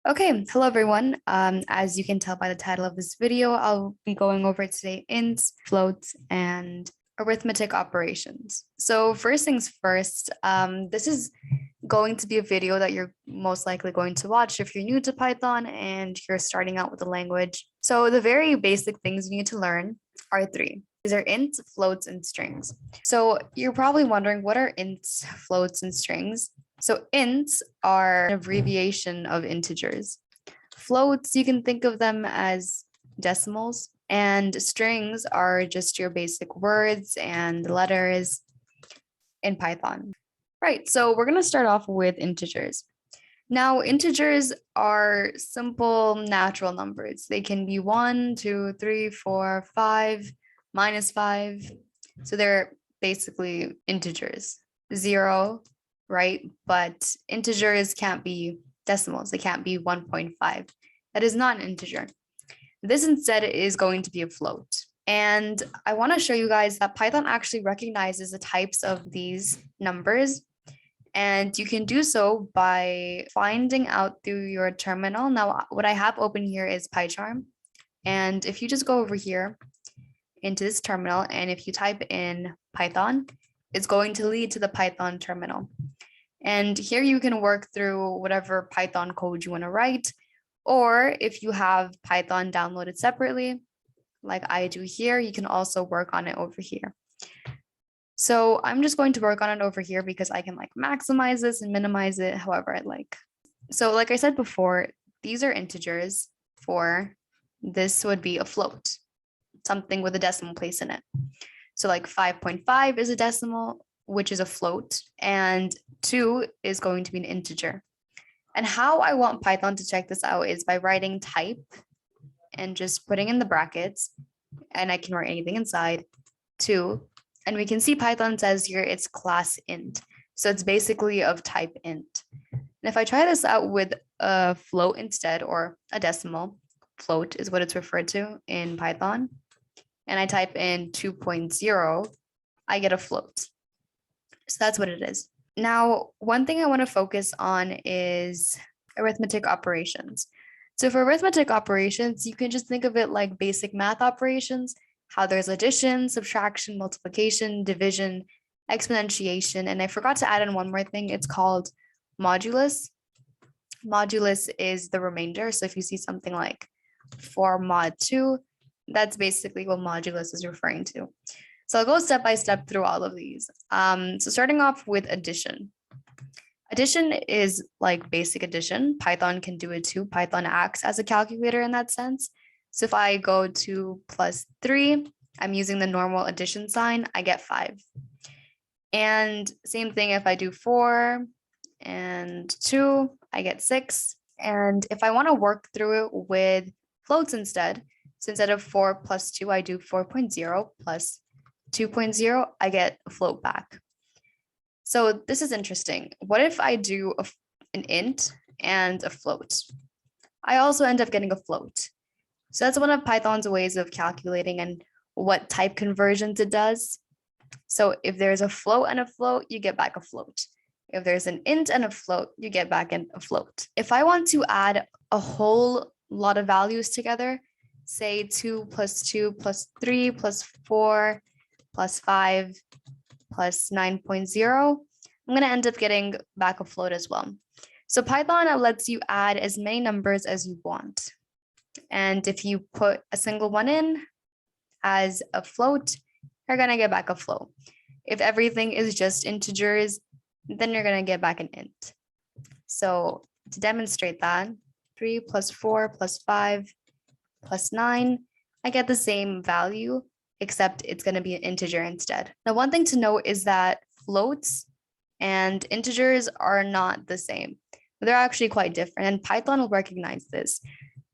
Okay, hello everyone. As you can tell by the title of this video, I'll be going over today ints, floats, and arithmetic operations. So first things first, this is going to be a video that you're most likely going to watch if you're new to Python and you're starting out with the language. So the very basic things you need to learn are three. These are ints, floats, and strings. So you're probably wondering, what are ints, floats, and strings? So ints are an abbreviation of integers. Floats, you can think of them as decimals, and strings are just your basic words and letters in Python. Right, so we're going to start off with integers. Now, integers are simple natural numbers. They can be 1, 2, 3, 4, 5, -5. So they're basically integers. 0, right? But integers can't be decimals. They can't be 1.5. That is not an integer. This instead is going to be a float. And I want to show you guys that Python actually recognizes the types of these numbers. And you can do so by finding out through your terminal. Now, what I have open here is PyCharm. And if you just go over here into this terminal, and if you type in Python, it's going to lead to the Python terminal. And here you can work through whatever Python code you want to write, or if you have Python downloaded separately, like I do here, you can also work on it over here. So I'm just going to work on it over here because I can like maximize this and minimize it however I like. So like I said before, these are integers. For this would be a float, something with a decimal place in it. So like 5.5 is a decimal, which is a float, and 2 is going to be an integer. And how I want Python to check this out is by writing type and just putting in the brackets, and I can write anything inside, 2. And we can see Python says here it's class int. So it's basically of type int. And if I try this out with a float instead, or a decimal, float is what it's referred to in Python, and I type in 2.0, I get a float. So that's what it is. Now, one thing I want to focus on is arithmetic operations. So for arithmetic operations, you can just think of it like basic math operations, how there's addition, subtraction, multiplication, division, exponentiation. And I forgot to add in one more thing. It's called modulus. Modulus is the remainder. So if you see something like 4 mod 2, that's basically what modulus is referring to. So I'll go step by step through all of these. So starting off with addition. Addition is like basic addition. Python can do it too. Python acts as a calculator in that sense. So if I go to +3, I'm using the normal addition sign, I get 5. And same thing if I do 4 and 2, I get 6. And if I want to work through it with floats instead, so instead of 4 plus 2, I do 4.0 plus 2.0, I get a float back. So this is interesting. What if I do an int and a float? I also end up getting a float. So that's one of Python's ways of calculating and what type conversions it does. So if there's a float and a float, you get back a float. If there's an int and a float, you get back a float. If I want to add a whole lot of values together, say 2 plus 2 plus 3 plus 4 plus 5 plus 9.0, I'm going to end up getting back a float as well. So Python lets you add as many numbers as you want. And if you put a single one in as a float, you're going to get back a float. If everything is just integers, then you're going to get back an int. So to demonstrate that, 3 plus 4 plus 5 plus 9, I get the same value, except it's going to be an integer instead. Now, one thing to note is that floats and integers are not the same. They're actually quite different, and Python will recognize this.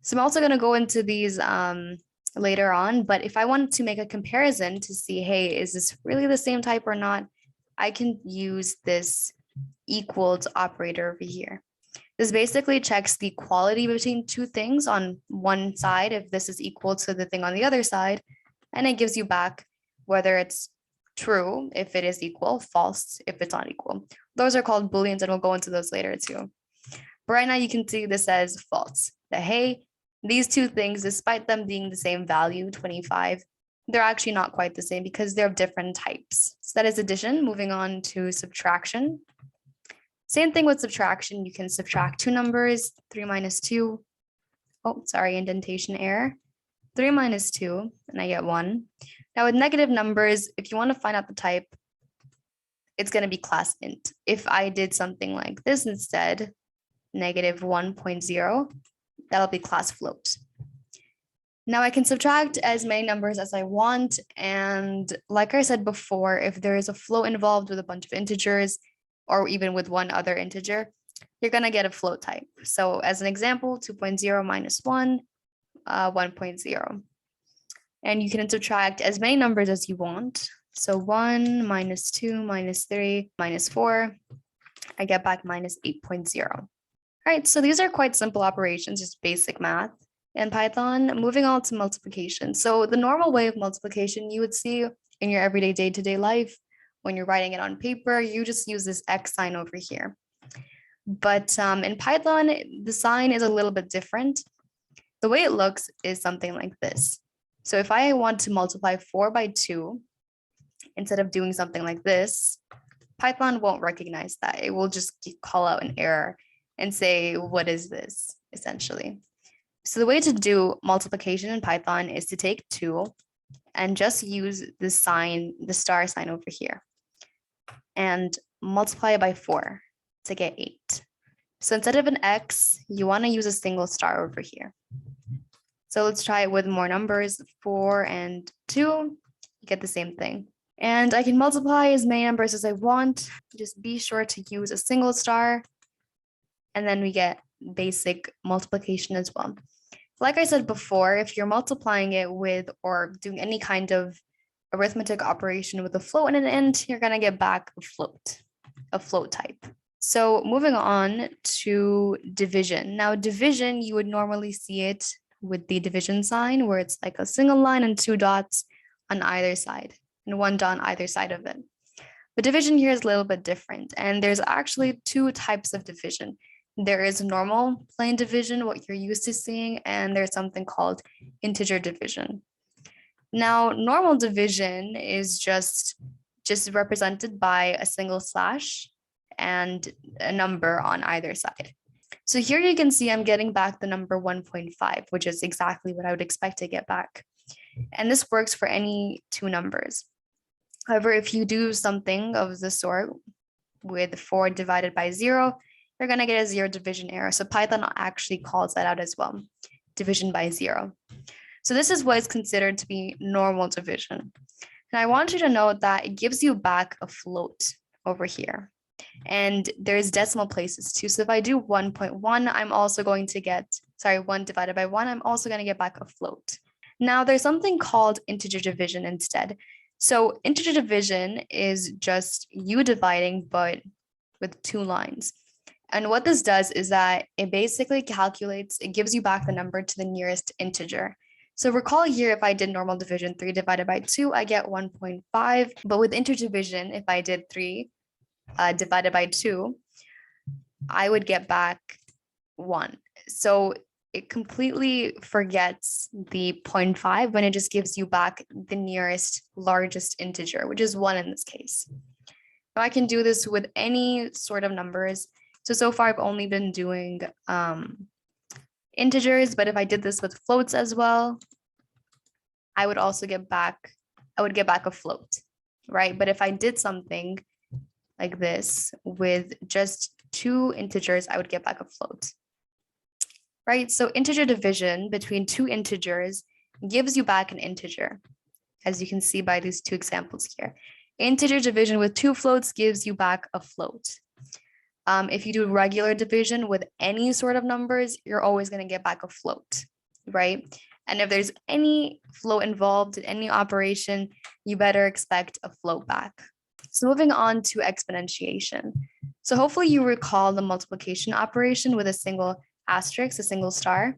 So I'm also going to go into these later on, but if I wanted to make a comparison to see, hey, is this really the same type or not, I can use this equals operator over here. This basically checks the equality between two things on one side, if this is equal to the thing on the other side, and it gives you back whether it's true if it is equal, false if it's not equal. Those are called Booleans, and we'll go into those later too. But right now you can see this as false, that hey, these two things, despite them being the same value, 25, they're actually not quite the same because they're of different types. So that is addition. Moving on to subtraction. Same thing with subtraction. You can subtract two numbers, 3 minus 2. Oh, sorry, indentation error. 3 minus 2, and I get 1. Now with negative numbers, if you want to find out the type, it's going to be class int. If I did something like this instead, negative 1.0, that'll be class float. Now I can subtract as many numbers as I want. And like I said before, if there is a float involved with a bunch of integers, or even with one other integer, you're going to get a float type. So as an example, 2.0 minus 1, 1.0. And you can subtract as many numbers as you want. So 1 minus 2 minus 3 minus 4, I get back minus 8.0. All right, so these are quite simple operations, just basic math in Python. Moving on to multiplication. So the normal way of multiplication you would see in your everyday day-to-day life, when you're writing it on paper, you just use this X sign over here. But in Python, the sign is a little bit different. The way it looks is something like this. So if I want to multiply 4 by 2, instead of doing something like this, Python won't recognize that. It will just call out an error and say, what is this, essentially? So the way to do multiplication in Python is to take 2 and just use the sign, the star sign over here, and multiply it by 4 to get 8. So instead of an X, you want to use a single star over here. So let's try it with more numbers, 4 and 2, you get the same thing. And I can multiply as many numbers as I want. Just be sure to use a single star. And then we get basic multiplication as well. Like I said before, if you're multiplying it with or doing any kind of arithmetic operation with a float and an int, you're going to get back a float type. So moving on to division. Now division, you would normally see it with the division sign where it's like a single line and 2 dots on either side and 1 dot on either side of it. But division here is a little bit different, and there's actually 2 types of division. There is normal plain division, what you're used to seeing, and there's something called integer division. Now, normal division is just represented by a single slash and a number on either side. So here you can see I'm getting back the number 1.5, which is exactly what I would expect to get back. And this works for any 2 numbers. However, if you do something of the sort with 4 divided by 0, you're going to get a 0 division error. So Python actually calls that out as well, division by 0. So this is what is considered to be normal division. And I want you to note that it gives you back a float over here. And there's decimal places too. So if I do 1.1, I'm also going to get, 1 divided by 1, I'm also going to get back a float. Now there's something called integer division instead. So integer division is just you dividing, but with 2 lines. And what this does is that it basically calculates, it gives you back the number to the nearest integer. So recall here, if I did normal division, 3 divided by 2, I get 1.5. But with integer division, if I did 3 divided by 2, I would get back 1. So it completely forgets the 0.5 when it just gives you back the nearest largest integer, which is 1 in this case. Now I can do this with any sort of numbers. So far I've only been doing integers, but if I did this with floats as well, I would also get back a float, right? But if I did something like this with just 2 integers, I would get back a float, right? So integer division between 2 integers gives you back an integer, as you can see by these 2 examples here. Integer division with 2 floats gives you back a float. If you do regular division with any sort of numbers, you're always going to get back a float, right? And if there's any float involved in any operation, you better expect a float back. So moving on to exponentiation. So hopefully you recall the multiplication operation with a single asterisk, a single star.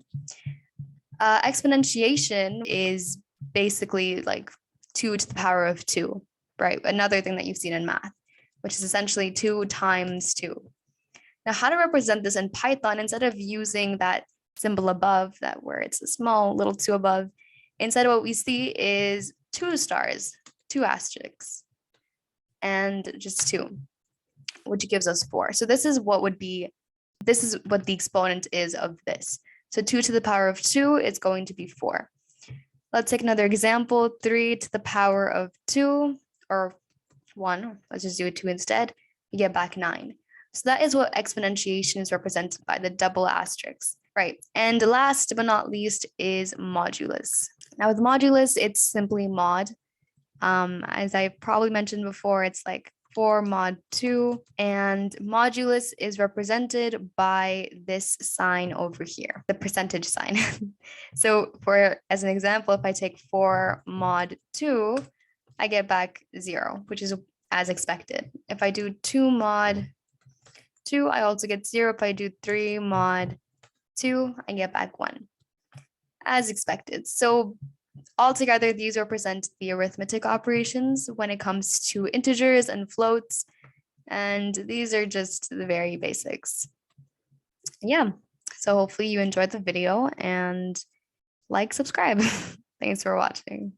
Exponentiation is basically like 2 to the power of 2, right? Another thing that you've seen in math, which is essentially 2 times 2. Now, how to represent this in Python, instead of using that symbol above, that where it's a small little 2 above, instead what we see is 2 stars, 2 asterisks, and just 2, which gives us 4. So this is what the exponent is of this. So 2 to the power of 2 is going to be 4. Let's take another example, 3 to the power of 2, or 1, let's just do it 2 instead, you get back 9. So that is what exponentiation is represented by, the double asterisk, right? And last but not least is modulus. Now with modulus, it's simply mod. As I probably mentioned before, it's like 4 mod 2, and modulus is represented by this sign over here, the percentage sign. So as an example, if I take 4 mod 2, I get back 0, which is as expected. If I do 2 mod 2, I also get 0. If I do 3 mod 2, I get back 1, as expected. So altogether, these represent the arithmetic operations when it comes to integers and floats. And these are just the very basics. Yeah, so hopefully you enjoyed the video, and subscribe. Thanks for watching.